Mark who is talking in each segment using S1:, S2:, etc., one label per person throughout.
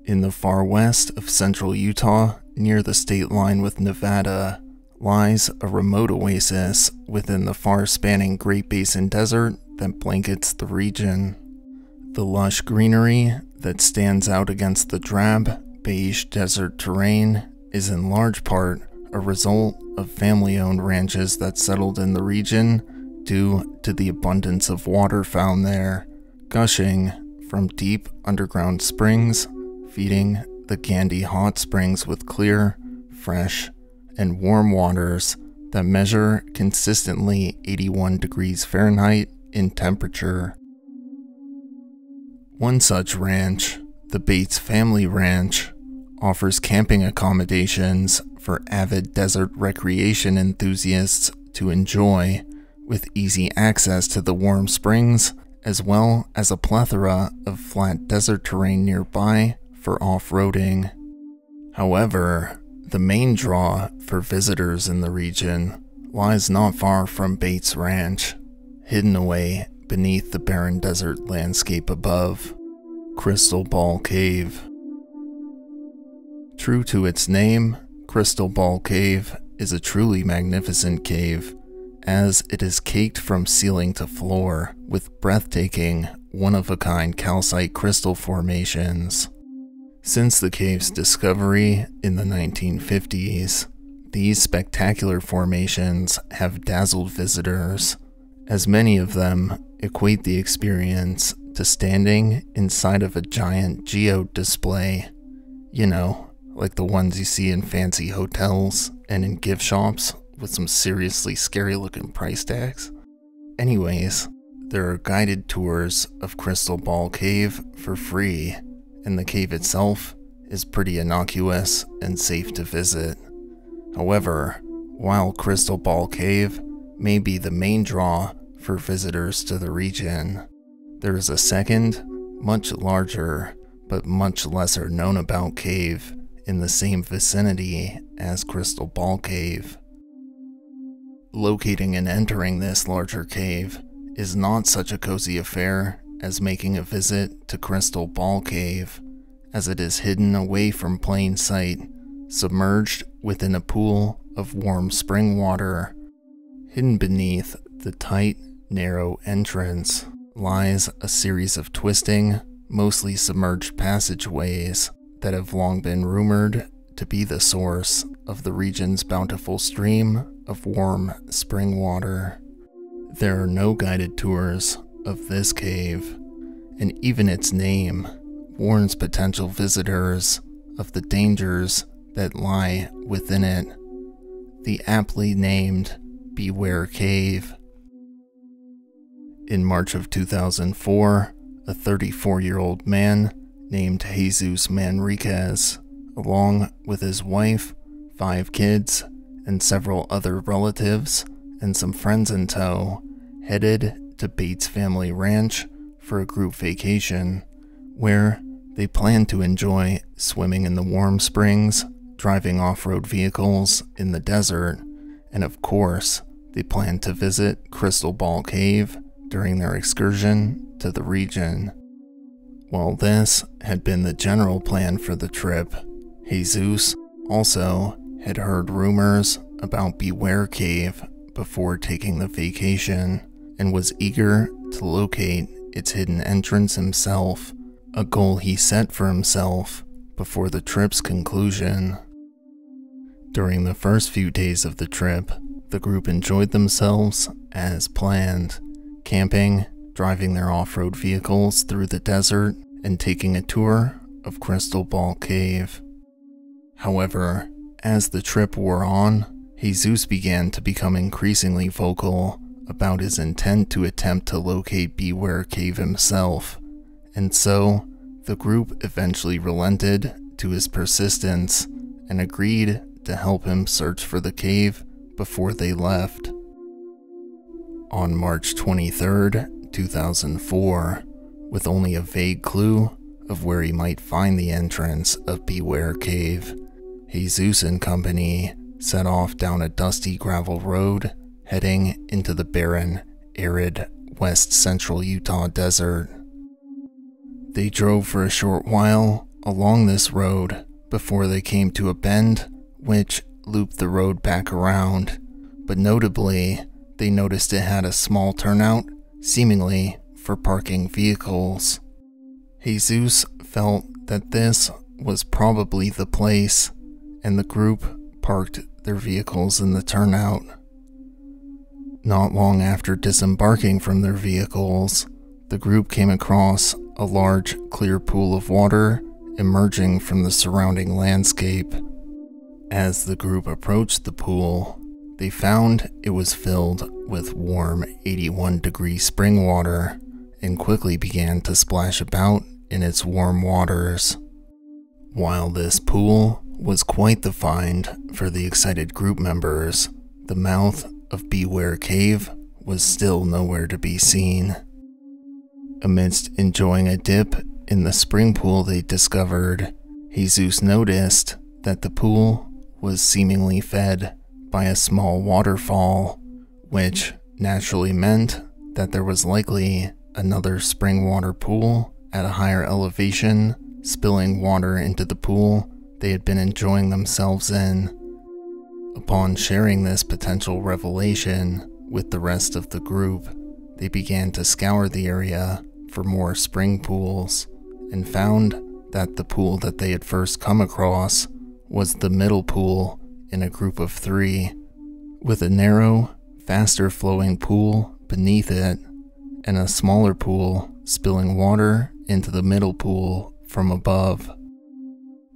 S1: In the far west of central Utah, near the state line with Nevada, lies a remote oasis within the far-spanning Great Basin Desert that blankets the region. The lush greenery that stands out against the drab, beige desert terrain is in large part a result of family-owned ranches that settled in the region due to the abundance of water found there, gushing from deep underground springs, feeding the Gandy hot springs with clear, fresh, and warm waters that measure consistently 81 degrees Fahrenheit in temperature. One such ranch, the Bates Family Ranch, offers camping accommodations for avid desert recreation enthusiasts to enjoy, with easy access to the warm springs, as well as a plethora of flat desert terrain nearby for off-roading. However, the main draw for visitors in the region lies not far from Bates Ranch, hidden away beneath the barren desert landscape above, Crystal Ball Cave. True to its name, Crystal Ball Cave is a truly magnificent cave, as it is caked from ceiling to floor with breathtaking, one-of-a-kind calcite crystal formations. Since the cave's discovery in the 1950s, these spectacular formations have dazzled visitors, as many of them equate the experience to standing inside of a giant geode display. You know, like the ones you see in fancy hotels and in gift shops with some seriously scary looking price tags. Anyways, there are guided tours of Crystal Ball Cave for free, and the cave itself is pretty innocuous and safe to visit. However, while Crystal Ball Cave may be the main draw for visitors to the region, there is a second, much larger, but much lesser known about cave in the same vicinity as Crystal Ball Cave. Locating and entering this larger cave is not such a cozy affair as making a visit to Crystal Ball Cave, as it is hidden away from plain sight, submerged within a pool of warm spring water. Hidden beneath the tight, narrow entrance lies a series of twisting, mostly submerged passageways that have long been rumored to be the source of the region's bountiful stream of warm spring water. There are no guided tours of this cave, and even its name warns potential visitors of the dangers that lie within it. The aptly named Beware Cave. In March of 2004, a 34-year-old man named Jesus Manriquez, along with his wife, 5 kids, and several other relatives and some friends in tow, headed to Bates Family Ranch for a group vacation, where they planned to enjoy swimming in the warm springs, driving off-road vehicles in the desert, and of course, they planned to visit Crystal Ball Cave during their excursion to the region. While this had been the general plan for the trip, Jesus also had heard rumors about Beware Cave before taking the vacation, and was eager to locate its hidden entrance himself, a goal he set for himself before the trip's conclusion. During the first few days of the trip, the group enjoyed themselves as planned, camping, driving their off-road vehicles through the desert, and taking a tour of Crystal Ball Cave. However, as the trip wore on, Jesus began to become increasingly vocal about his intent to attempt to locate Beware Cave himself, and so the group eventually relented to his persistence and agreed to help him search for the cave before they left. On March 23rd, 2004, with only a vague clue of where he might find the entrance of Beware Cave, Jesus and company set off down a dusty gravel road, heading into the barren, arid west central Utah desert. They drove for a short while along this road before they came to a bend, which looped the road back around. But notably, they noticed it had a small turnout, seemingly for parking vehicles. Jesus felt that this was probably the place, and the group parked their vehicles in the turnout. Not long after disembarking from their vehicles, the group came across a large, clear pool of water emerging from the surrounding landscape. As the group approached the pool, they found it was filled with warm 81-degree spring water and quickly began to splash about in its warm waters. While this pool was quite the find for the excited group members, the mouth of Beware Cave was still nowhere to be seen. Amidst enjoying a dip in the spring pool they discovered, Jesus noticed that the pool was seemingly fed by a small waterfall, which naturally meant that there was likely another spring water pool at a higher elevation, spilling water into the pool they had been enjoying themselves in. Upon sharing this potential revelation with the rest of the group, they began to scour the area for more spring pools and found that the pool that they had first come across was the middle pool in a group of 3, with a narrow, faster flowing pool beneath it and a smaller pool spilling water into the middle pool from above.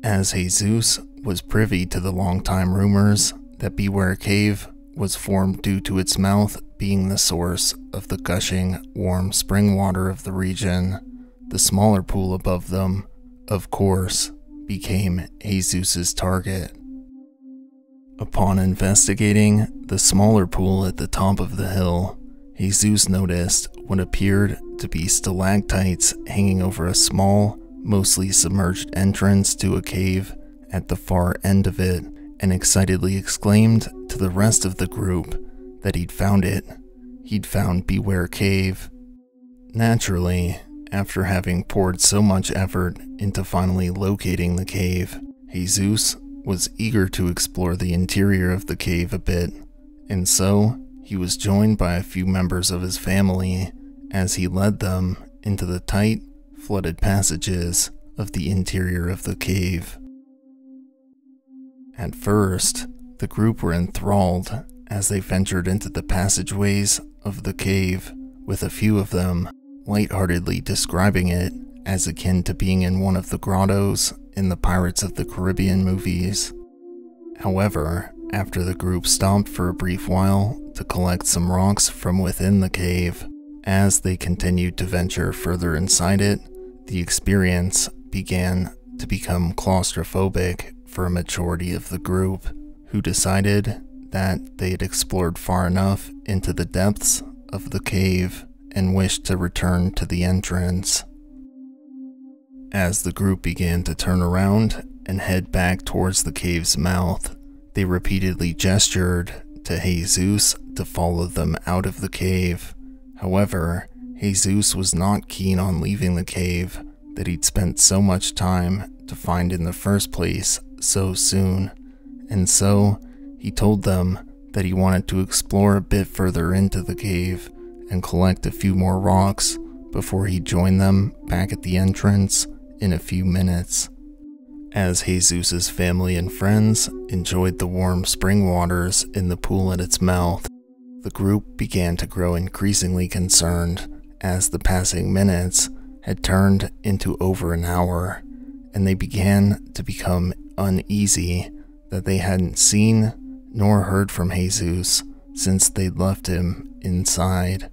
S1: As Jesus was privy to the long-time rumors that Beware Cave was formed due to its mouth being the source of the gushing, warm spring water of the region, the smaller pool above them, of course, became Jesus's target. Upon investigating the smaller pool at the top of the hill, Jesus noticed what appeared to be stalactites hanging over a small, mostly submerged entrance to a cave at the far end of it, and excitedly exclaimed to the rest of the group that he'd found it. He'd found Beware Cave. Naturally, after having poured so much effort into finally locating the cave, Jesus was eager to explore the interior of the cave a bit, and so he was joined by a few members of his family as he led them into the tight, flooded passages of the interior of the cave. At first, the group were enthralled as they ventured into the passageways of the cave, with a few of them lightheartedly describing it as akin to being in one of the grottos in the Pirates of the Caribbean movies. However, after the group stopped for a brief while to collect some rocks from within the cave, as they continued to venture further inside it, the experience began to become claustrophobic for a majority of the group, who decided that they had explored far enough into the depths of the cave and wished to return to the entrance. As the group began to turn around and head back towards the cave's mouth, they repeatedly gestured to Jesus to follow them out of the cave. However, Jesus was not keen on leaving the cave that he'd spent so much time to find in the first place so soon, and so he told them that he wanted to explore a bit further into the cave and collect a few more rocks before he joined them back at the entrance in a few minutes. As Jesus's family and friends enjoyed the warm spring waters in the pool at its mouth, the group began to grow increasingly concerned as the passing minutes had turned into over an hour, and they began to become uneasy that they hadn't seen nor heard from Jesus since they'd left him inside.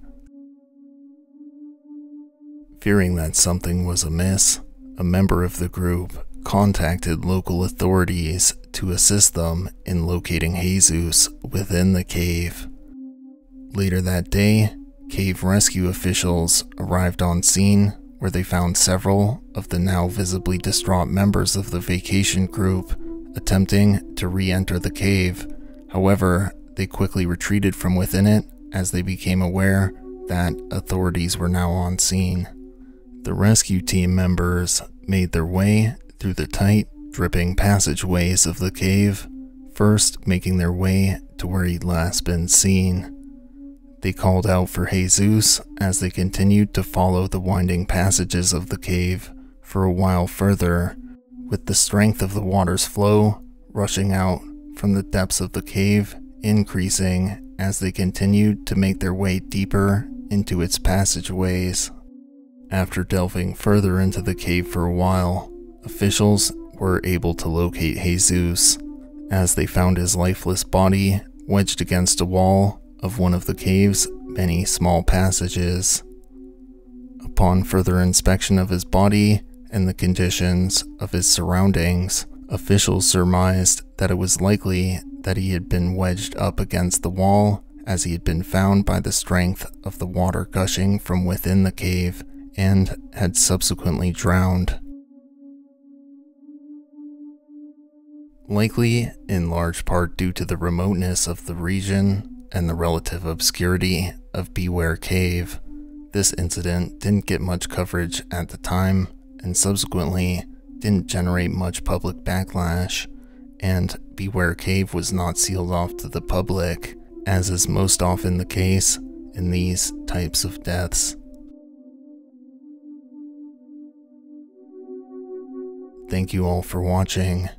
S1: Fearing that something was amiss, a member of the group contacted local authorities to assist them in locating Jesus within the cave. Later that day, cave rescue officials arrived on scene where they found several of the now visibly distraught members of the vacation group attempting to re-enter the cave. However, they quickly retreated from within it as they became aware that authorities were now on scene. The rescue team members made their way through the tight, dripping passageways of the cave, first making their way to where he'd last been seen. They called out for Jesus as they continued to follow the winding passages of the cave for a while further, with the strength of the water's flow rushing out from the depths of the cave increasing as they continued to make their way deeper into its passageways. After delving further into the cave for a while, officials were able to locate Jesus as they found his lifeless body wedged against a wall of one of the cave's many small passages. Upon further inspection of his body and the conditions of his surroundings, officials surmised that it was likely that he had been wedged up against the wall as he had been found by the strength of the water gushing from within the cave and had subsequently drowned. Likely in large part due to the remoteness of the region and the relative obscurity of Beware Cave, this incident didn't get much coverage at the time and subsequently didn't generate much public backlash, and Beware Cave was not sealed off to the public, as is most often the case in these types of deaths. Thank you all for watching.